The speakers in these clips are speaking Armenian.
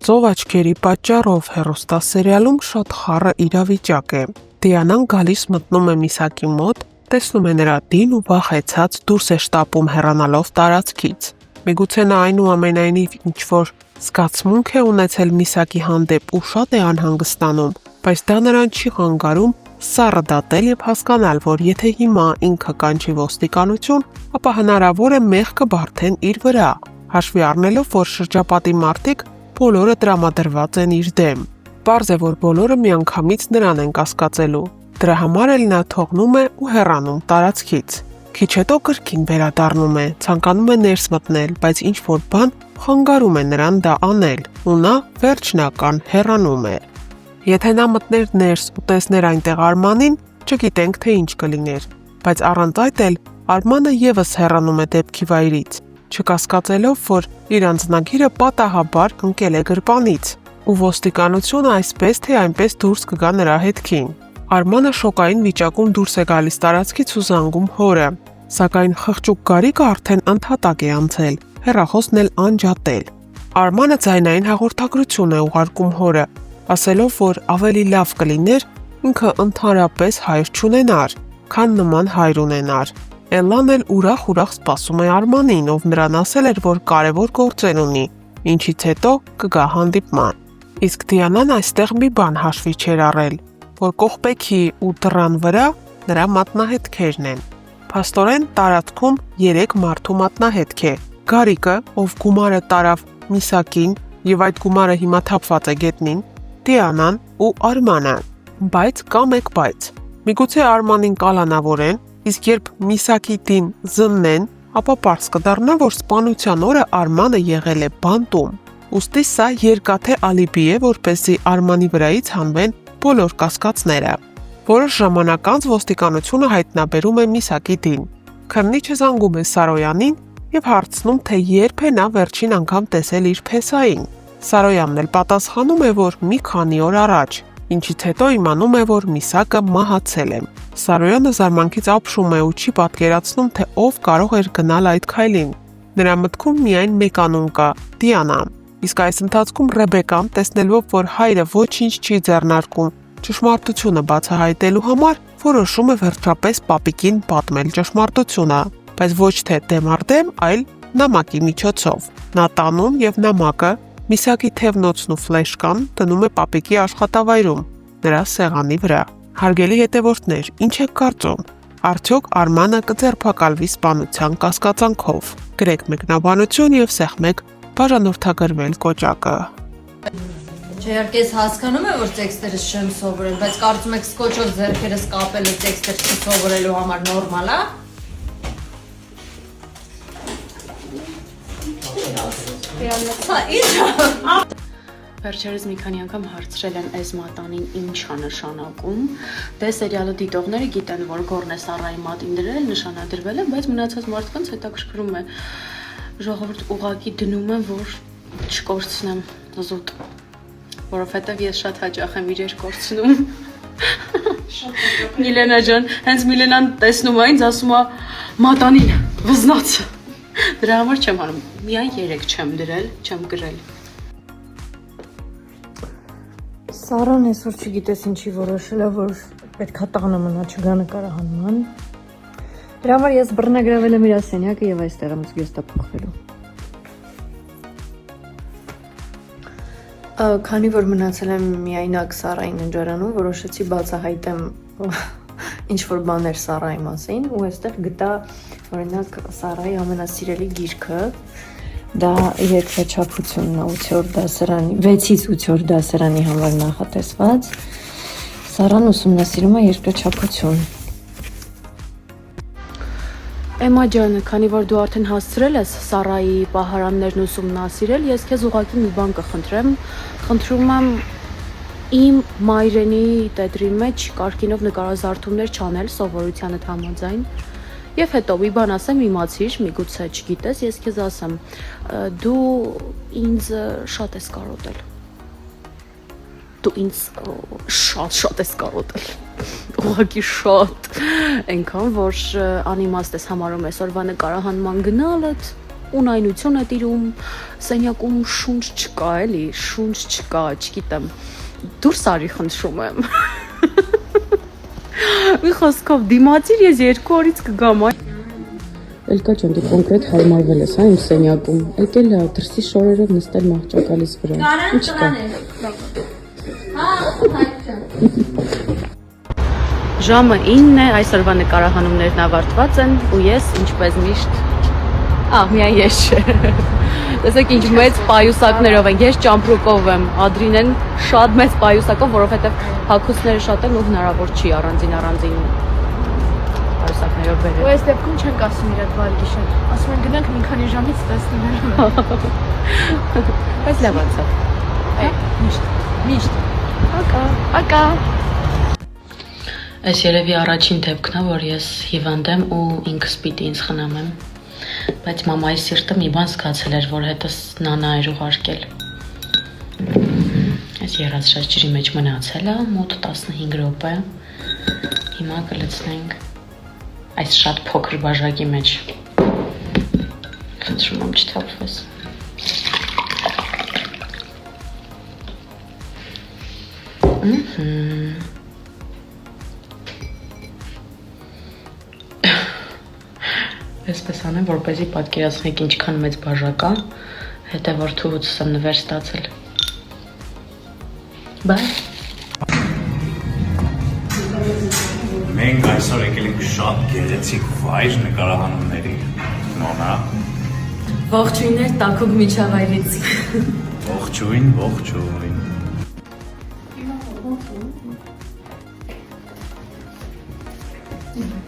Ծով աչքերի պատճառով հեռուստասերիալում շատ խառը իրավիճակ է։ Դիանան գալիս մտնում է Միսակի մոտ, տեսնում է նրա դին ու վախեցած դուրս է շտապում հեռանալով տարածքից։ Միգուցե նա այնուամենայնիվ ինչ-որ զգացմունք է ունեցել Միսակի հանդեպ ու շատ է անհանգստանում, բայց դա նրան չի խանգարում սառը դատել և հասկանալ, որ եթե հիմա ինքը կանչի ոստիկանություն, ապա հնարավոր է մեղքը բարդեն իր վրա, հաշվի առնելով, որ շրջապատի մարդիկ բոլորը տրամադրված են իր դեմ։ Պարզ է, որ բոլորը միանգամից նրան են կասկածելու։ Դրա համար էլ նա թողնում է ու հեռանում տարածքից։ Քիչ հետո կրկին վերադառնում է, ցանկանում է ներս մտնել, բայց ինչ-որ բան խանգարում է նրան դա անել, ու նա վերջնական հեռանում է։ Եթե նա մտներ ներս ու տեսներ այնտեղ Արմանին, չգիտենք թե ինչ կլիներ, բայց առանց այդ էլ Արմանը ևս հեռանում է դեպքի վայրից, չկասկածելով, որ իր անձնագիրը պատահաբար ընկել է գրպանից, ու ոստիկանությունը այսպես թե այնպես դուրս կգա նրա հետքին։ Արմանը շոկային վիճակում դուրս է գալիս տարածքից ու զանգում հորը, սակայն խղճուկ գարիկը արդեն ընդհատակ է անցել, հեռախոսն էլ անջատել։ Արմանը ձայնային հաղորդագրություն է ուղարկում հորը, ասելով, որ ավելի լավ կլիներ ինքը ընդհանրապես հայր չունենար, քան նման հայր ունենար։ Էլլան էլ ուրախ սպասում է Արմանին, ով նրան ասել էր, որ կարևոր գործեր ունի, ինչից հետո կգա հանդիպման։ Իսկ Դիանան այստեղ մի բան հաշվի չէր առել, որ կողպեքի ու դռան վրա նրա մատնահետքերն են։ Փաստորեն տարածքում 3 մարդու մատնահետք է՝ Գարիկը, ով գումարը տարավ Միսակին և այդ գումարը հիմա թափված է գետնին, Դիանան ու Արմանը։ Բայց կա մեկ բայց։ Միգուցե Արմանին կալանավորեն, իսկ երբ Միսակի դին զննեն, ապա պարզ կդառնա, որ սպանության օրը Արմանը եղել է բանտում։ Ուստի սա երկաթե ալիբի է, որպեսզի Արմանի վրայից հանվեն բոլոր կասկածները։ Որոշ ժամանակ անց ոստիկանությունը հայտնաբերում է Միսակի դին։ Քրնիչը զանգում է Սարոյանին և հարցնում, թե երբ է նա վերջին անգամ տեսել իր փեսային։ Սարոյանն էլ պատասխանում է, որ մի քանի օր առաջ, ինչից հետո իմանում է, որ Միսակը մահացել է։ Սարոյանը զարմանքից ապշում է ու չի պատկերացնում, թե ով կարող էր գնալ այդ քայլին։ Նրա մտքում միայն մեկ անուն կա՝ Դիանան։ Իսկ այս ընթացքում Ռեբեկան, տեսնելով, որ հայրը ոչինչ չի ձեռնարկում ճշմարտությունը բացահայտելու համար, որոշում է վերջապես պապիկին պատմել ճշմարտությունը, բայց ոչ թե դեմ առ դեմ, այլ նամակի միջոցով։ Նա տանում և նամակը Միսակի թևնոցն ու ֆլեշկան դնում է պապիկի աշխատավայրում, նրա սեղանի վրա։ Հարգելի հետևորդներ, ինչ եք կարծում։ Արդյոք Արմանը կձերբակալվի սպանության կասկածանքով։ Գրեք մեկնաբանություն և սեղմեք բաժանորդագրվել կոճակը։ Իհարկե ես հասկանում եմ, որ տեքստերս չեմ սովորել, բայց կարծում եք սկոչով ձեռքերս կապելը տեքստեր չսովորելու համար նորմալ է։ Վերջերս մի քանի անգամ հարցրել են այս մատանին ինչ է նշանակում։ Դե սերիալը դիտողները գիտեն, որ Գորնե Սառայի մատին դրել նշանադրվել է, բայց մնացած մարդկանց հետաքրքրում է։ Ժողովուրդ ուղղակի դնում են, որ չկորցնեմ զուտ, որովհետև ես շատ հաճախ եմ իրեր կորցնում։ Միլենա ջան, հենց Միլենան տեսնում է ինձ, ասում է մատանին վզնացը։ Դրա համար չեմ անում, միայն 3 չեմ դրել, չեմ գրել։ Սառան այսօր չգիտես ինչի որոշել է, որ պետքա տանը մնա, չգա նկարահանման։ Դրա համար ես բռնագրավել եմ իր սենյակը և այստեղ եմ զգեստափոխվելու։ Քանի որ մնացել եմ միայնակ Սառայի ննջարանում, որոշեցի բացահայտեմ ինչ-որ բաներ Սառայի մասին ու այստեղ գտա օրինակ Սառայի ամենասիրելի գիրքը, դա երկրաչափությունն է 8-րդ դասարանի, 6-ից 8-րդ դասարանի համար նախատեսված։ Սառան ուսումնասիրում է երկրաչափություն։ Էմա ջան, քանի որ դու արդեն հասցրել ես Սառայի պահարաններն ուսումնասիրել, ես քեզ ուղղակի մի բան կխնդրեմ։ Խնդրում եմ իմ մայրենի տետրի մեջ կարգինով նկարազարդումներ չանել սովորությանդ համաձայն։ Եվ հետո մի բան ասեմ, իմացիր, միգուցե չգիտես, ես քեզ ասեմ, դու ինձ շատ ես կարոտել։ Դու ինձ շատ ես կարոտել։ Ուղղակի շատ, այնքան որ անիմաստ ես համարում այսօրվա նկարահանման գնալդ, ունայնություն է տիրում, սենյակում շունչ չկա, էլի, շունչ չկա, չգիտեմ։ Դուրս արի խնդրում եմ։ Մի խոսքով դիմացիր ես 2 օրից կգամ։ Էլկա ջան, դու կոնկրետ հարմարվել ես, հա, իմ սենյակում։ Եկել է դրսի շորերով նստել մահճակալիս վրա։ Ինչ կա։ Ժամը 9 է, այսօրվա նկարահանումներն ավարտված են ու ես ինչպես միշտ միայն ես չէ։ Տեսեք ինչ մեծ պայուսակներով են, ես ճամպրուկով եմ, Ադրինեն շատ մեծ պայուսակով, որովհետև հագուստները շատ են ու հնարավոր չի առանձին պայուսակներով բերել։ Ու այս դեպքում չենք ասում իր այդ բարի գիշեր, ասում են գնանք մի քանի ժամից տեսնենք։ Բայց լավ անցավ։ Միշտ։ Ակա։ Այս երևի առաջին դեպքն է, որ ես հիվանդ եմ ու ինքս պիտի ինձ խնամեմ։ Բայց մամայի սիրտը մի բան զգացել էր, որ հետս նանա էր ուղարկել։ Այս երազրած ջրի մեջ մնացել է մոտ 15 րոպե։ Հիմա կլցնենք այս շատ փոքր բաժակի մեջ։ Խնդրում եմ չթափվես։ Այսպես անեմ, որպեսզի պատկերացնեք ինչքան մեծ բաժակ է, հետո որդուհուցս եմ նվեր ստացել։ Բայ։ Մենք այսօր եկել ենք շատ գեղեցիկ վայր նկարահանումների։ Նոնա։ Ողջույններ տաքուկ միջավայրից։ Ողջույն։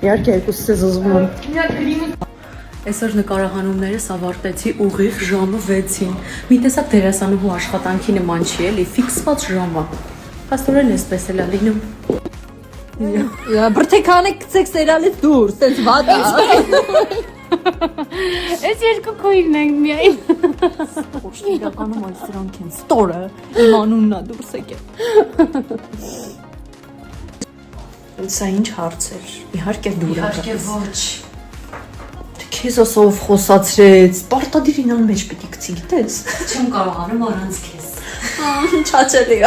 Իհարկե, երկուսս ես ուզում եմ։ Այսօր նկարահանումներս ավարտեցի ուղիղ ժամը 6-ին։ Մի տեսակ դերասանուհու աշխատանքի նման չի, էլի, ֆիքսված ժամը։ Փաստորեն էսպես էլ է լինում։ Բրթեքանը գցեք սերիալից դուրս, sense վատ է։ Այս երկու քույրն են միայն։ Իրականում այս սրանք են ստորը, իմ անունն է դուրս եկել։ Սա ինչ հարց էր։ Իհարկե դուր է։ Իհարկե ոչ։ Քեզ ասով խոսացրեց, պարտադիր ինան մեջ պիտի գցի, գիտես։ Չեմ կարողանում առանց քեզ։ Չաչելի է։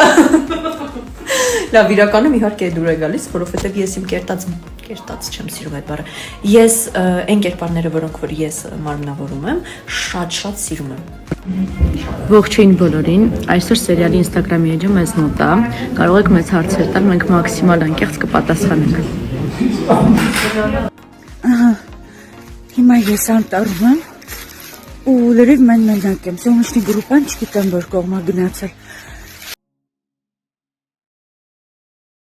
Լավ, իրականում իհարկե դուր է գալիս, որովհետև ես իմ կերտած չեմ սիրում այդ բառը։ Ես այն կերպարները, որոնք որ ես մարմնավորում եմ, շատ սիրում եմ։ Ողջույն բոլորին, այսօր սերիալի Instagram-ի էջը մեզ մոտ է, կարող եք մեզ հարցեր տալ, մենք մաքսիմալ անկեղծ կպատասխանենք։ Հիմա ես անտառում եմ ու լրիվ մենակ եմ, Սոնուշնի գրուպան չգիտեմ որ կողմա գնացել,